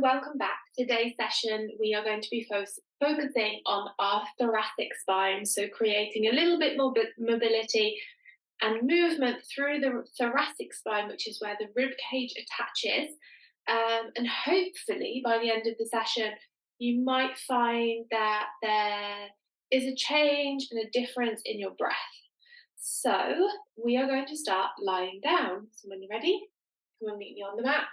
welcome back. Today's session, we are going to be focusing on our thoracic spine, so creating a little bit more mobility and movement through the thoracic spine, which is where the rib cage attaches. And hopefully, by the end of the session, you might find that there is a change and a difference in your breath. So, we are going to start lying down. So, when you're ready, come and meet me on the mat.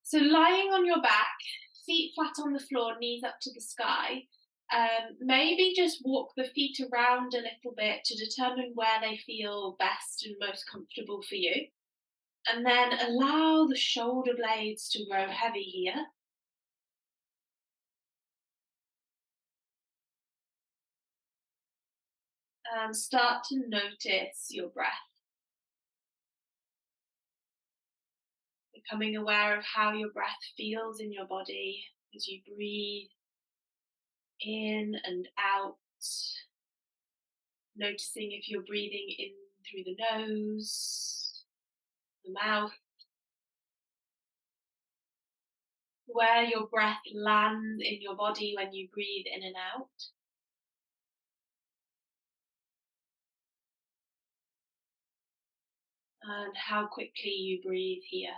So lying on your back, feet flat on the floor, knees up to the sky. Maybe just walk the feet around a little bit to determine where they feel best and most comfortable for you. And then allow the shoulder blades to grow heavy here. And start to notice your breath. Becoming aware of how your breath feels in your body as you breathe in and out. Noticing if you're breathing in through the nose, the mouth, where your breath lands in your body when you breathe in and out. And how quickly you breathe here.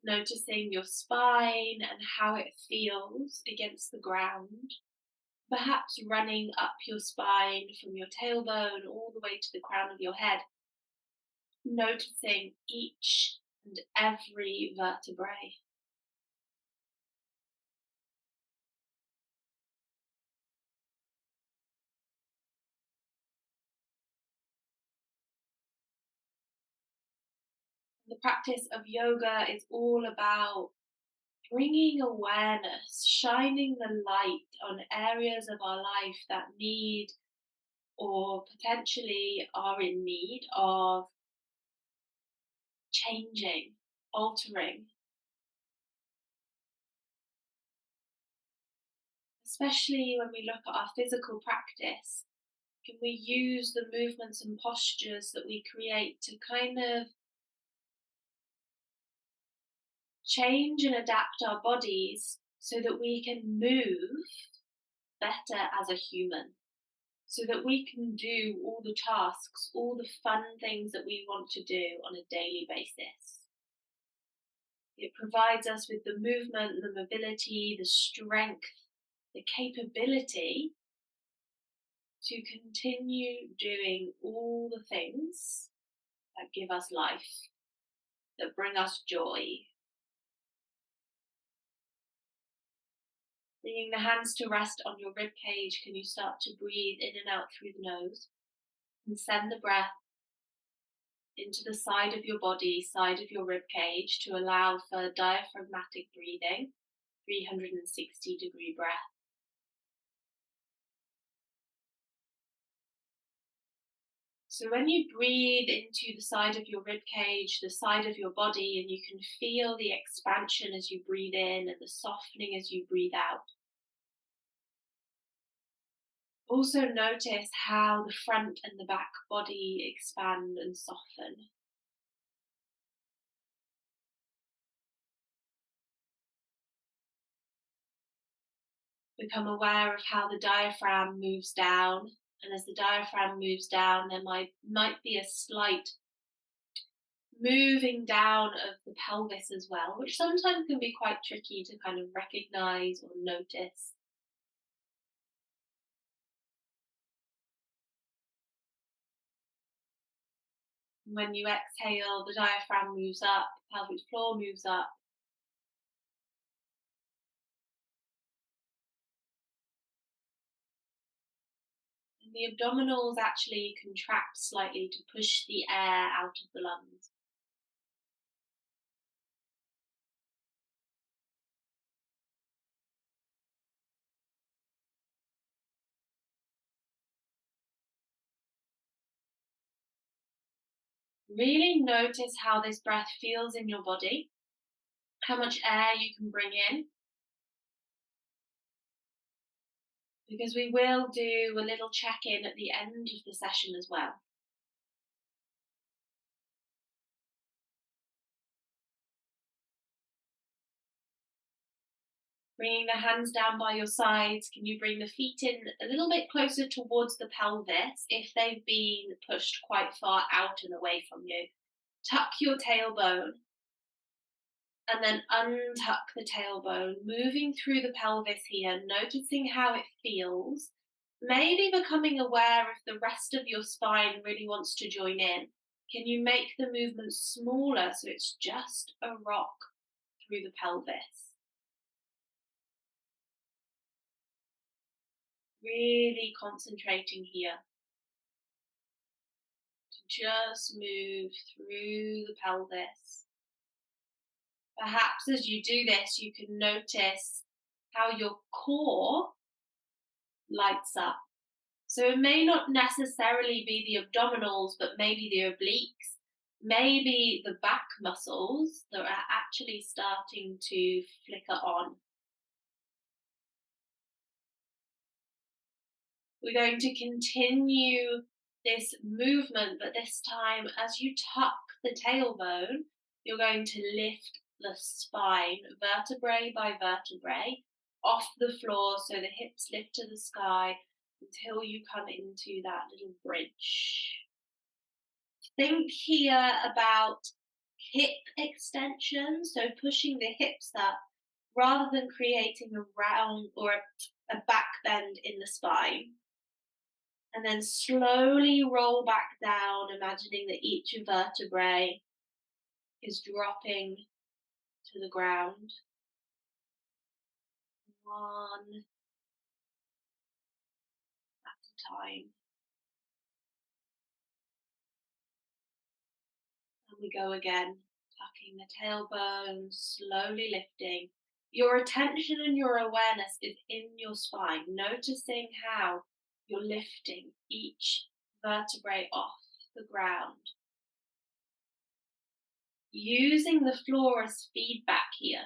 Noticing your spine and how it feels against the ground. Perhaps running up your spine from your tailbone all the way to the crown of your head. Noticing each and every vertebrae. The practice of yoga is all about bringing awareness, shining the light on areas of our life that need or potentially are in need of changing, altering. Especially when we look at our physical practice, can we use the movements and postures that we create to kind of change and adapt our bodies so that we can move better as a human, so that we can do all the tasks, all the fun things that we want to do on a daily basis. It provides us with the movement, the mobility, the strength, the capability to continue doing all the things that give us life, that bring us joy. Bringing the hands to rest on your rib cage, can you start to breathe in and out through the nose and send the breath into the side of your body, side of your rib cage, to allow for diaphragmatic breathing, 360-degree breath. So when you breathe into the side of your rib cage, the side of your body, and you can feel the expansion as you breathe in and the softening as you breathe out. Also notice how the front and the back body expand and soften. Become aware of how the diaphragm moves down, and as the diaphragm moves down, there might be a slight moving down of the pelvis as well, which sometimes can be quite tricky to kind of recognize or notice. When you exhale, the diaphragm moves up, the pelvic floor moves up. And the abdominals actually contract slightly to push the air out of the lungs. Really notice how this breath feels in your body, how much air you can bring in, because we will do a little check in at the end of the session as well. Bringing the hands down by your sides, can you bring the feet in a little bit closer towards the pelvis if they've been pushed quite far out and away from you? Tuck your tailbone and then untuck the tailbone, moving through the pelvis here, noticing how it feels. Maybe becoming aware if the rest of your spine really wants to join in. Can you make the movement smaller so it's just a rock through the pelvis? Really concentrating here to just move through the pelvis. Perhaps as you do this, you can notice how your core lights up. So it may not necessarily be the abdominals, but maybe the obliques, maybe the back muscles that are actually starting to flicker on. We're going to continue this movement, but this time, as you tuck the tailbone, you're going to lift the spine, vertebrae by vertebrae, off the floor so the hips lift to the sky until you come into that little bridge. Think here about hip extension, so pushing the hips up rather than creating a round or a back bend in the spine. And then slowly roll back down, imagining that each vertebrae is dropping to the ground. One at a time. And we go again, tucking the tailbone, slowly lifting. Your attention and your awareness is in your spine, noticing how you're lifting each vertebrae off the ground. Using the floor as feedback here.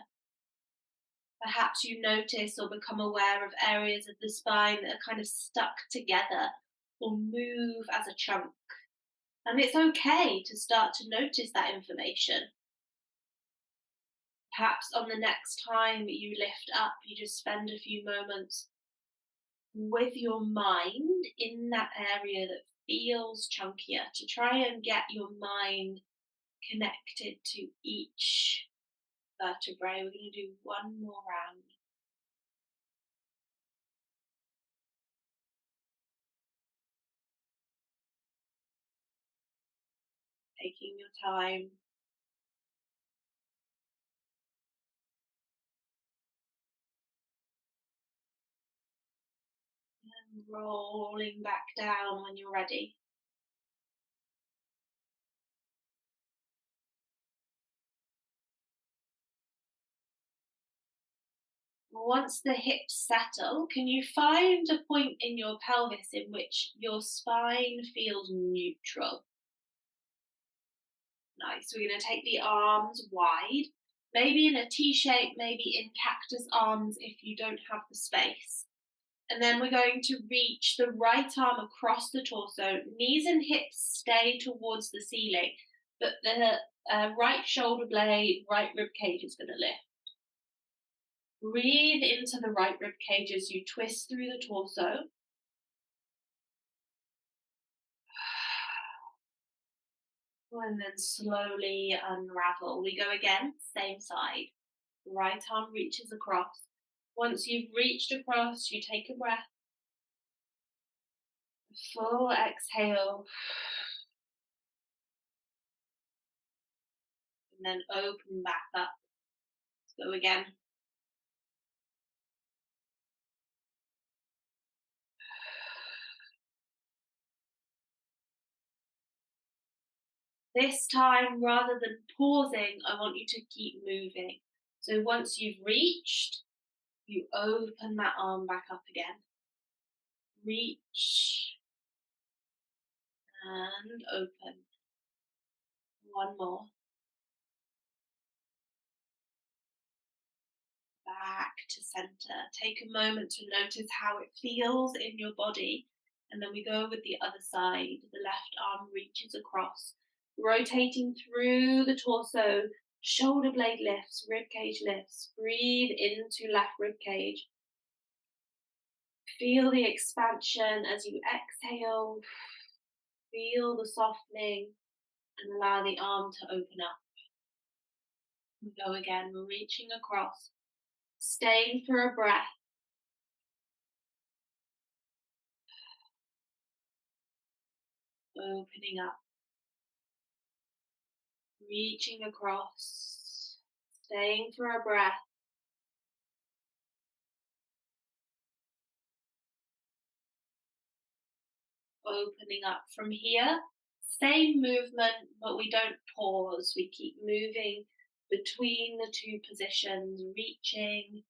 Perhaps you notice or become aware of areas of the spine that are kind of stuck together or move as a chunk. And it's okay to start to notice that information. Perhaps on the next time you lift up, you just spend a few moments with your mind in that area that feels chunkier to try and get your mind connected to each vertebrae. We're going to do one more round. Taking your time. And rolling back down when you're ready. Once the hips settle, can you find a point in your pelvis in which your spine feels neutral? Nice. We're going to take the arms wide, maybe in a T shape, maybe in cactus arms if you don't have the space. And then we're going to reach the right arm across the torso. Knees and hips stay towards the ceiling, but the right shoulder blade, right rib cage is going to lift. Breathe into the right rib cage as you twist through the torso. And then slowly unravel. We go again, same side. Right arm reaches across. Once you've reached across, you take a breath. Full exhale. And then open back up. Let's go again. This time, rather than pausing, I want you to keep moving. So once you've reached, you open that arm back up again. Reach and open. One more. Back to center. Take a moment to notice how it feels in your body. And then we go with the other side. The left arm reaches across, rotating through the torso. Shoulder blade lifts, rib cage lifts. Breathe into left rib cage. Feel the expansion as you exhale. Feel the softening and allow the arm to open up. We go again, reaching across, staying for a breath. Opening up, reaching across, staying for a breath. Opening up from here. Same movement, but we don't pause. We keep moving between the two positions, reaching,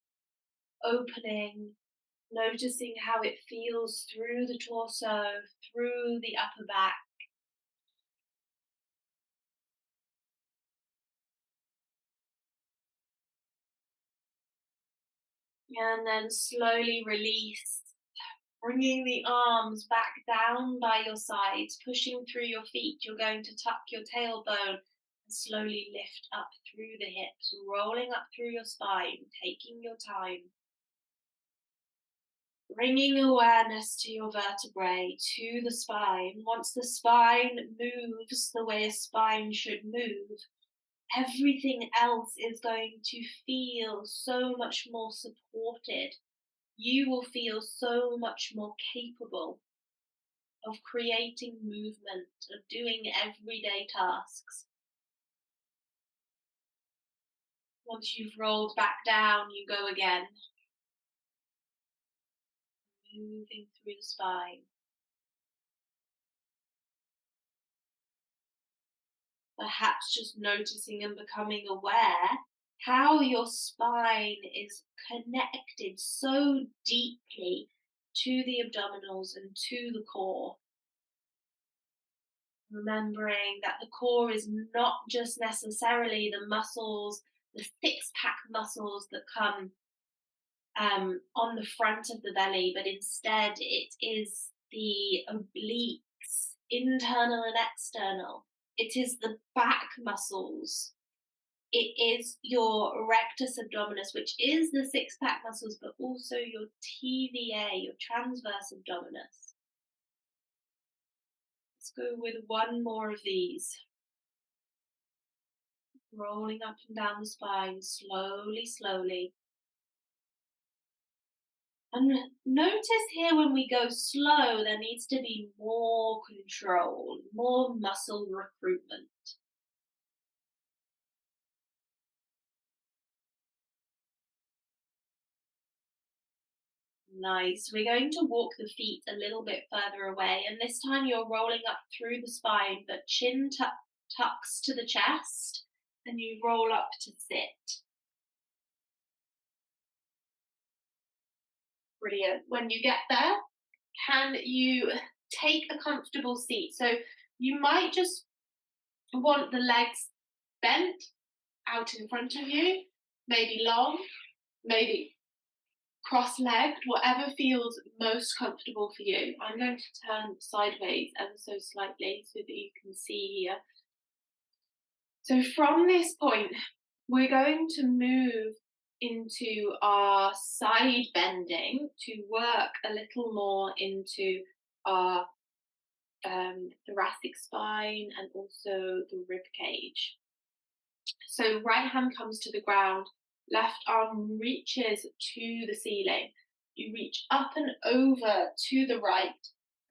opening, noticing how it feels through the torso, through the upper back. And then slowly release, bringing the arms back down by your sides, pushing through your feet. You're going to tuck your tailbone and slowly lift up through the hips, rolling up through your spine, taking your time. Bringing awareness to your vertebrae, to the spine. Once the spine moves the way a spine should move, everything else is going to feel so much more supported. You will feel so much more capable of creating movement, of doing everyday tasks. Once you've rolled back down, you go again, moving through the spine. Perhaps just noticing and becoming aware how your spine is connected so deeply to the abdominals and to the core. Remembering that the core is not just necessarily the muscles, the six-pack muscles that come on the front of the belly, but instead it is the obliques, internal and external. It is the back muscles. It is your rectus abdominis, which is the six-pack muscles, but also your TVA, your transverse abdominis. Let's go with one more of these. Rolling up and down the spine, slowly, slowly. And notice here when we go slow, there needs to be more control, more muscle recruitment. Nice. We're going to walk the feet a little bit further away, and this time you're rolling up through the spine, but chin tucks to the chest, and you roll up to sit. Brilliant. When you get there, can you take a comfortable seat? So you might just want the legs bent out in front of you, maybe long, maybe cross-legged, whatever feels most comfortable for you. I'm going to turn sideways ever so slightly so that you can see here. So from this point, we're going to move into our side bending to work a little more into our thoracic spine and also the rib cage. So right hand comes to the ground, left arm reaches to the ceiling. You reach up and over to the right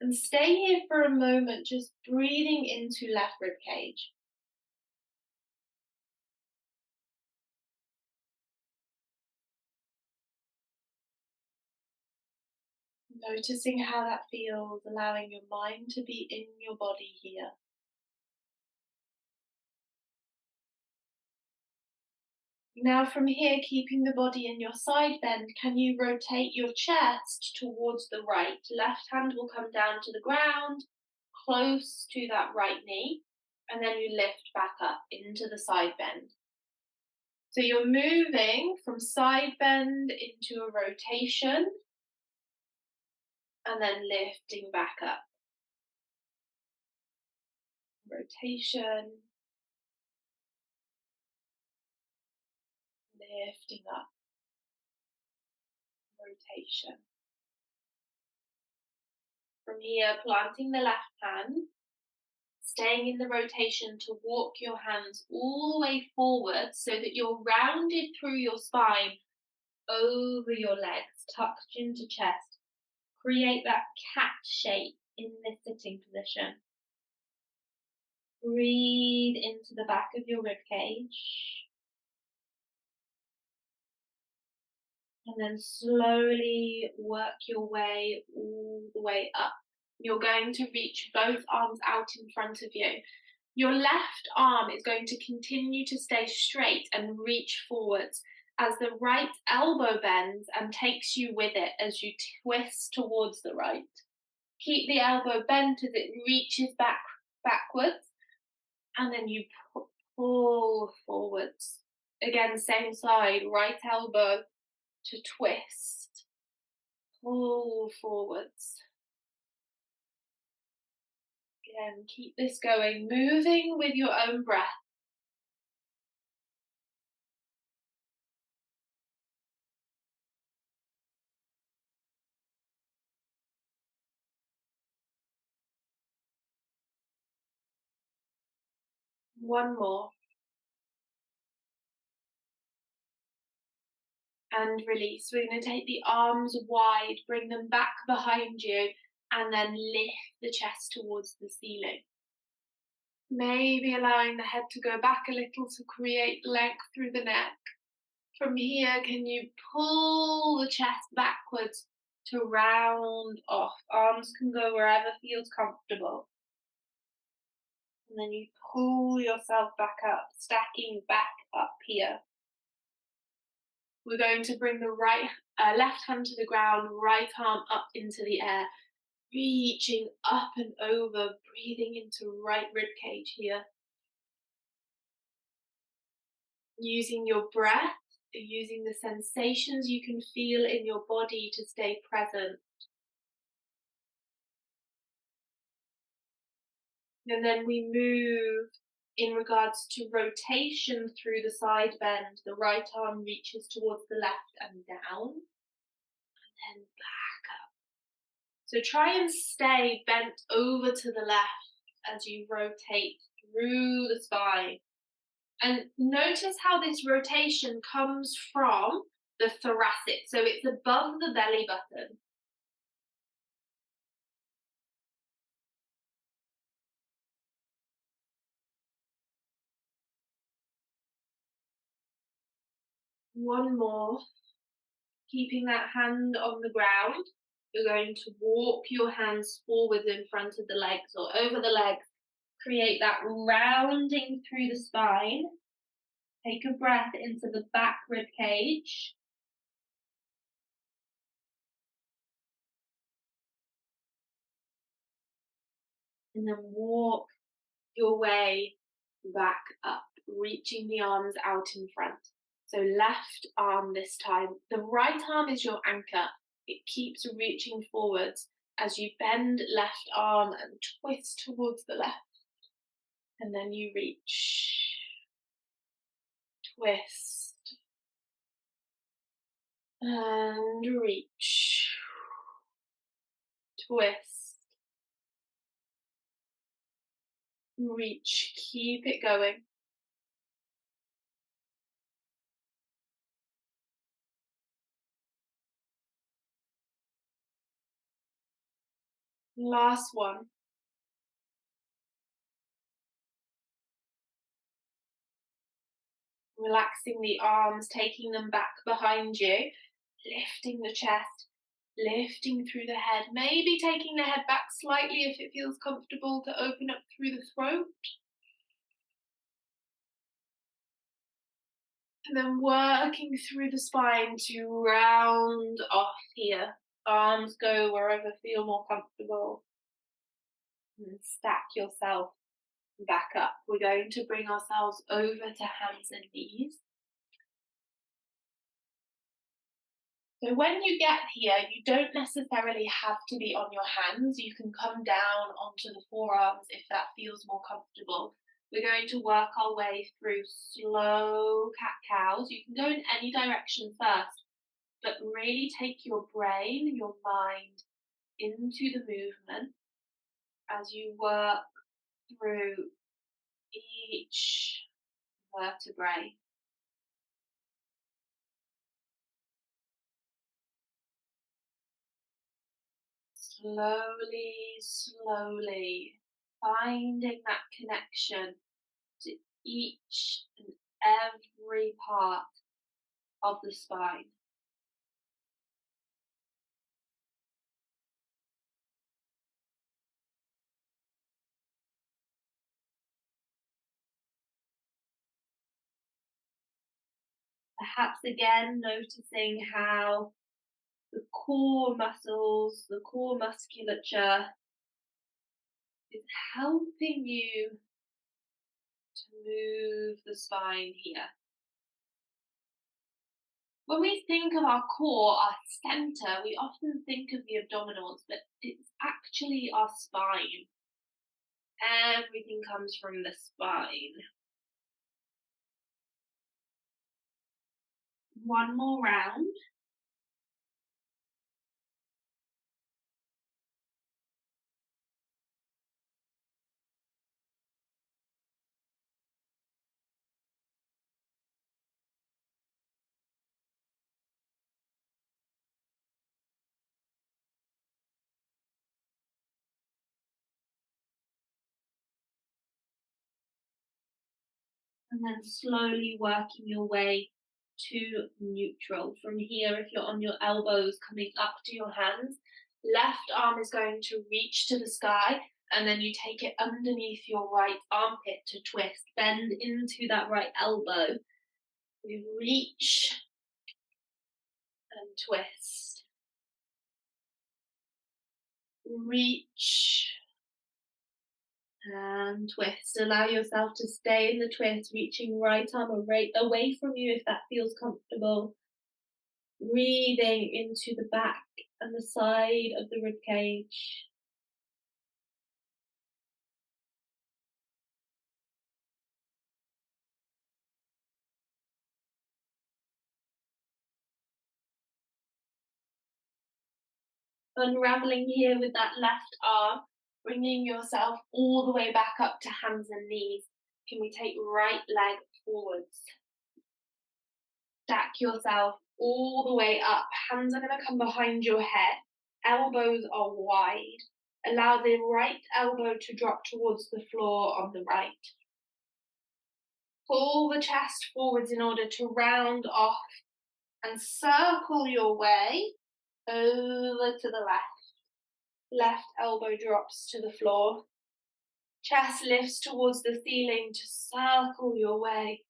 and stay here for a moment, just breathing into left rib cage. Noticing how that feels, allowing your mind to be in your body here. Now from here, keeping the body in your side bend, can you rotate your chest towards the right? Left hand will come down to the ground, close to that right knee. And then you lift back up into the side bend. So you're moving from side bend into a rotation and then lifting back up. Rotation, lifting up, rotation. From here, planting the left hand, staying in the rotation to walk your hands all the way forward so that you're rounded through your spine, over your legs, tucked into chest. Create that cat shape in this sitting position. Breathe into the back of your rib cage. And then slowly work your way all the way up. You're going to reach both arms out in front of you. Your left arm is going to continue to stay straight and reach forwards as the right elbow bends and takes you with it as you twist towards the right. Keep the elbow bent as it reaches backwards, and then you pull forwards. Again, same side, right elbow to twist, pull forwards. Again, keep this going, moving with your own breath. One more. And release. We're going to take the arms wide, bring them back behind you, and then lift the chest towards the ceiling. Maybe allowing the head to go back a little to create length through the neck. From here, can you pull the chest backwards to round off? Arms can go wherever feels comfortable. And then you pull yourself back up, stacking back up here. We're going to bring the left hand to the ground, right arm up into the air, reaching up and over, breathing into right rib cage here. Using your breath, using the sensations you can feel in your body to stay present. And then we move in regards to rotation through the side bend. The right arm reaches towards the left and down, and then back up. So try and stay bent over to the left as you rotate through the spine. And notice how this rotation comes from the thoracic, so it's above the belly button. One more. Keeping that hand on the ground, you're going to walk your hands forwards in front of the legs or over the legs. Create that rounding through the spine. Take a breath into the back rib cage. And then walk your way back up, reaching the arms out in front. So left arm this time. The right arm is your anchor. It keeps reaching forwards as you bend left arm and twist towards the left. And then you reach, twist, and reach, twist, reach. Keep it going. Last one. Relaxing the arms, taking them back behind you, lifting the chest, lifting through the head, maybe taking the head back slightly if it feels comfortable to open up through the throat. And then working through the spine to round off here. Arms go wherever feel more comfortable. And stack yourself back up. We're going to bring ourselves over to hands and knees. So when you get here, you don't necessarily have to be on your hands. You can come down onto the forearms if that feels more comfortable. We're going to work our way through slow cat-cows. You can go in any direction first, but really take your brain, your mind into the movement as you work through each vertebrae. Slowly, slowly finding that connection to each and every part of the spine. Perhaps again noticing how the core muscles, the core musculature is helping you to move the spine here. When we think of our core, our center, we often think of the abdominals, but it's actually our spine. Everything comes from the spine. One more round. And then slowly working your way to neutral. From here, if you're on your elbows coming up to your hands, left arm is going to reach to the sky, and then you take it underneath your right armpit to twist. Bend into that right elbow. We reach and twist. Reach and twist. Allow yourself to stay in the twist, reaching right arm away from you if that feels comfortable. Breathing into the back and the side of the rib cage. Unraveling here with that left arm, bringing yourself all the way back up to hands and knees. Can we take right leg forwards? Stack yourself all the way up. Hands are going to come behind your head. Elbows are wide. Allow the right elbow to drop towards the floor on the right. Pull the chest forwards in order to round off and circle your way over to the left. Left elbow drops to the floor. Chest lifts towards the ceiling to circle your way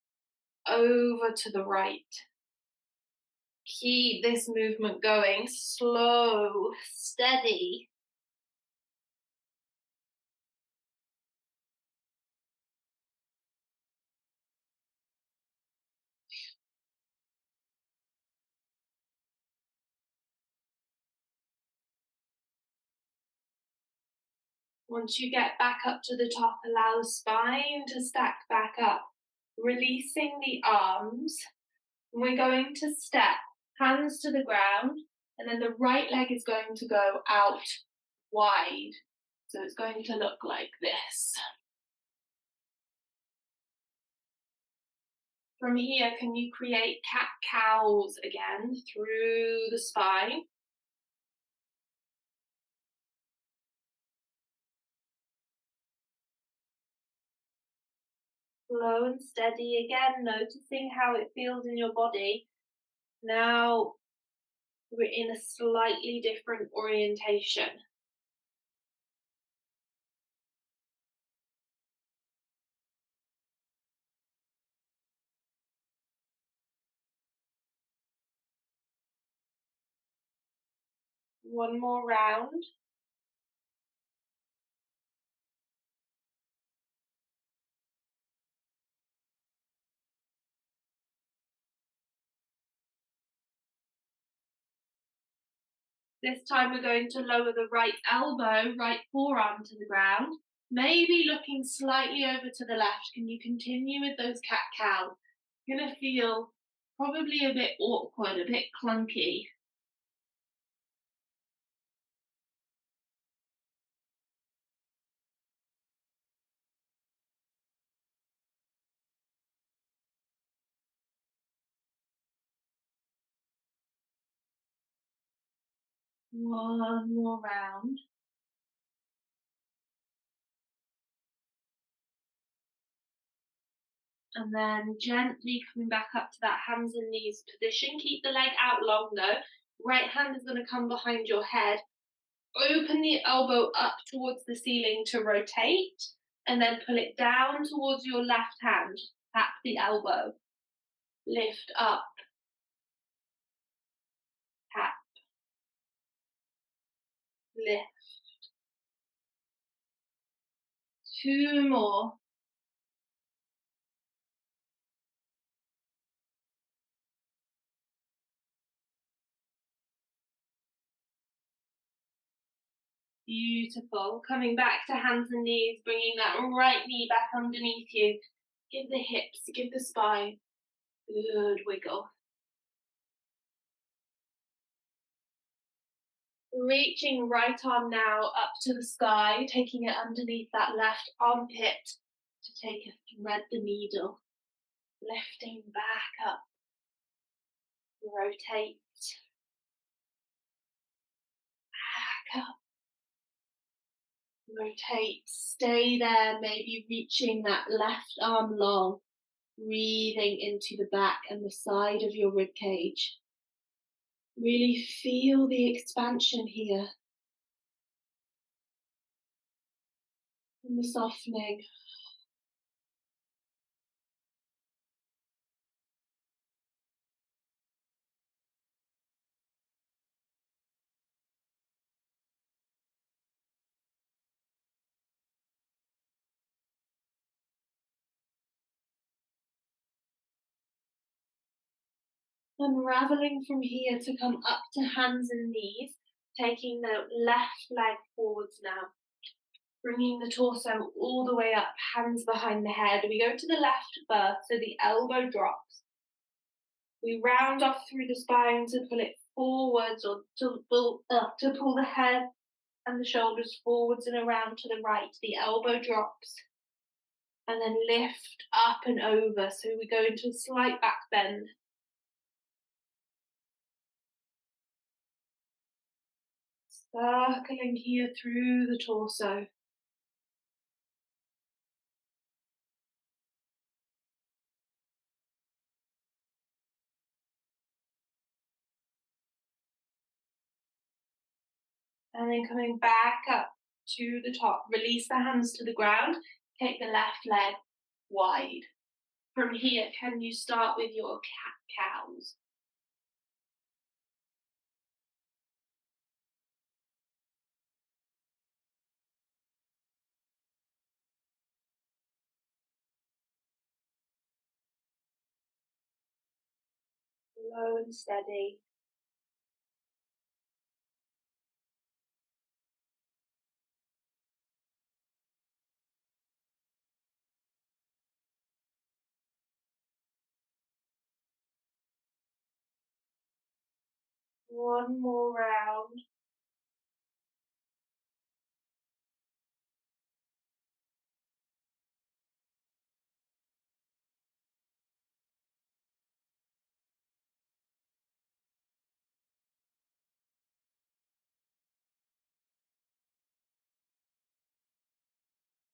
over to the right. Keep this movement going, slow, steady. Once you get back up to the top, allow the spine to stack back up, releasing the arms. We're going to step hands to the ground, and then the right leg is going to go out wide. So it's going to look like this. From here, can you create cat-cows again through the spine? Slow and steady again, noticing how it feels in your body. Now we're in a slightly different orientation. One more round. This time we're going to lower the right elbow, right forearm to the ground, maybe looking slightly over to the left. Can you continue with those cat-cow? It's going to feel probably a bit awkward, a bit clunky. One more round. And then gently coming back up to that hands and knees position. Keep the leg out long though. Right hand is going to come behind your head. Open the elbow up towards the ceiling to rotate, and then pull it down towards your left hand. Tap the elbow. Lift up. Tap. Lift. Two more. Beautiful. Coming back to hands and knees, bringing that right knee back underneath you. Give the hips, give the spine. Good wiggle. Reaching right arm now up to the sky, taking it underneath that left armpit to take a thread the needle. Lifting back up. Rotate. Back up. Rotate. Stay there, maybe reaching that left arm long. Breathing into the back and the side of your rib cage. Really feel the expansion here. And the softening. Unraveling from here to come up to hands and knees, taking the left leg forwards now. Bringing the torso all the way up, hands behind the head. We go to the left first, so the elbow drops. We round off through the spine to pull it forwards, or to pull the head and the shoulders forwards and around to the right. The elbow drops. And then lift up and over, so we go into a slight back bend. Circling here through the torso. And then coming back up to the top. Release the hands to the ground. Take the left leg wide. From here, can you start with your cat-cows? Slow and steady. One more round.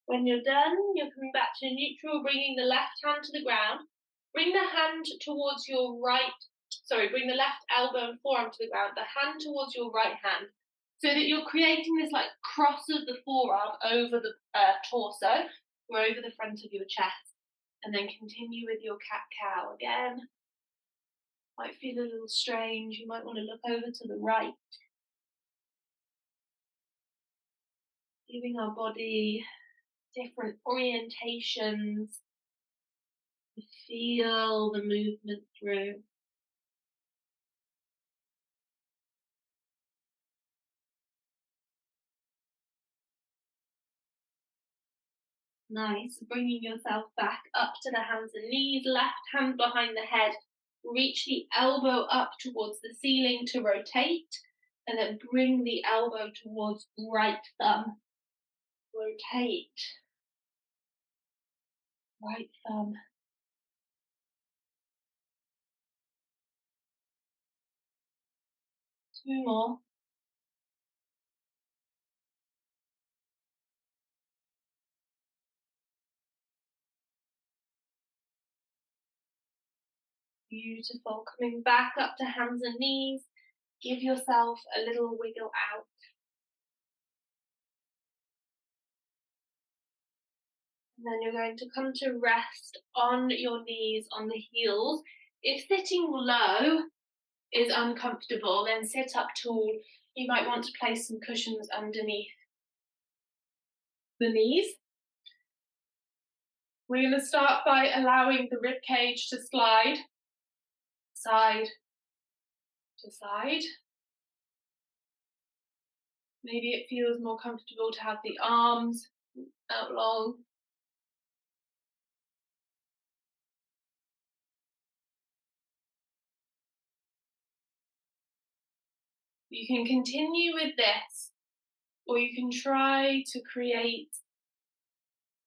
When you're done, you're coming back to neutral, bringing the left hand to the ground. Bring the hand towards your bring the left elbow and forearm to the ground, the hand towards your right hand, so that you're creating this like cross of the forearm over the torso, or over the front of your chest. And then continue with your cat-cow again. Might feel a little strange, you might want to look over to the right. Giving our body different orientations. Feel the movement through. Nice. Bringing yourself back up to the hands and knees, left hand behind the head. Reach the elbow up towards the ceiling to rotate, and then bring the elbow towards right thumb. Rotate. Right thumb. Two more. Beautiful. Coming back up to hands and knees. Give yourself a little wiggle out. And then you're going to come to rest on your knees, on the heels. If sitting low is uncomfortable, then sit up tall. You might want to place some cushions underneath the knees. We're going to start by allowing the rib cage to slide side to side. Maybe it feels more comfortable to have the arms out long. You can continue with this, or you can try to create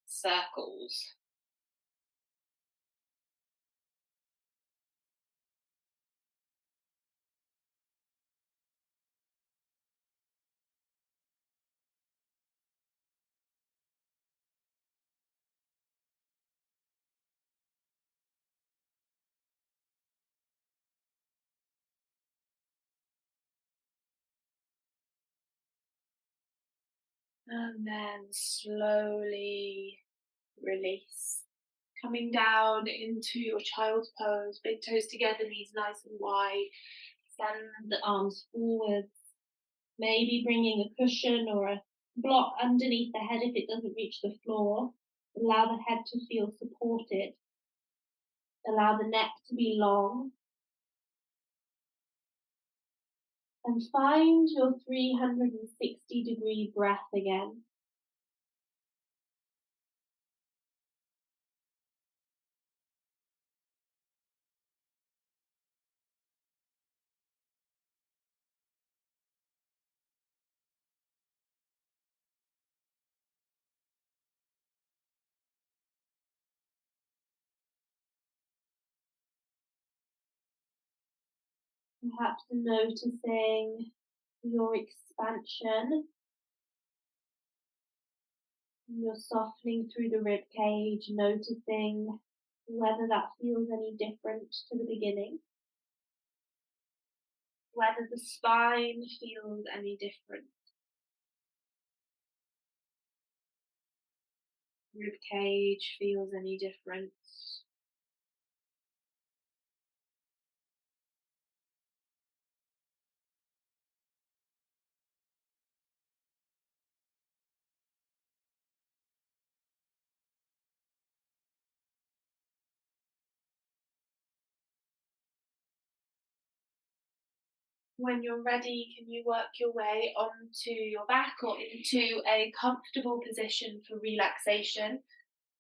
circles. And then slowly release. Coming down into your child's pose, big toes together, knees nice and wide. Send the arms forwards. Maybe bringing a cushion or a block underneath the head if it doesn't reach the floor. Allow the head to feel supported. Allow the neck to be long. And find your 360-degree breath again. Perhaps noticing your expansion. You're softening through the rib cage, noticing whether that feels any different to the beginning, whether the spine feels any different, rib cage feels any different. When you're ready, can you work your way onto your back or into a comfortable position for relaxation?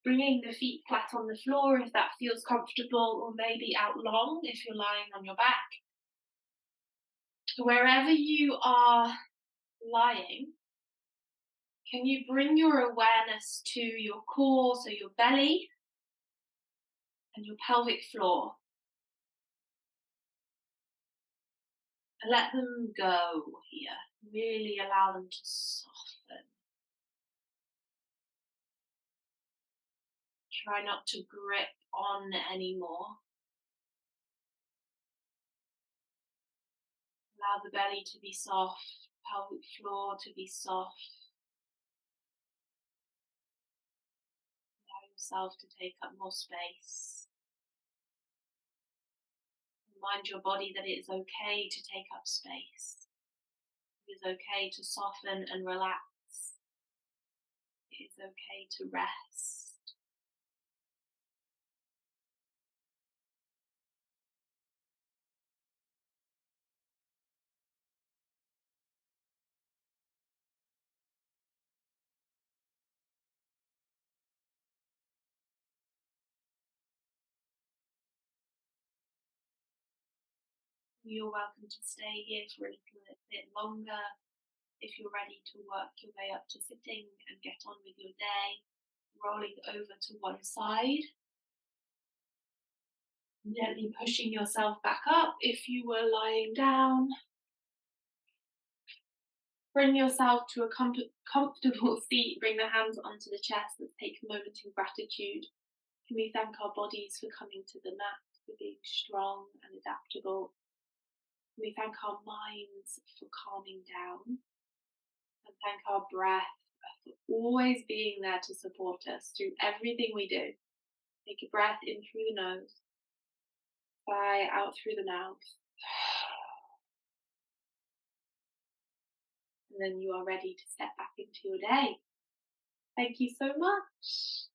Bringing the feet flat on the floor if that feels comfortable, or maybe out long if you're lying on your back. Wherever you are lying, can you bring your awareness to your core, so your belly and your pelvic floor? And let them go here. Really allow them to soften. Try not to grip on anymore. Allow the belly to be soft, pelvic floor to be soft. Allow yourself to take up more space. Remind your body that it is okay to take up space. It is okay to soften and relax. It is okay to rest. You're welcome to stay here for a little bit longer if you're ready to work your way up to sitting and get on with your day, rolling over to one side, gently pushing yourself back up if you were lying down. Bring yourself to a comfortable seat, bring the hands onto the chest. Let's take a moment in gratitude. Can we thank our bodies for coming to the mat, for being strong and adaptable? Can we thank our minds for calming down? And thank our breath for always being there to support us through everything we do. Take a breath in through the nose, sigh out through the mouth, and then you are ready to step back into your day. Thank you so much.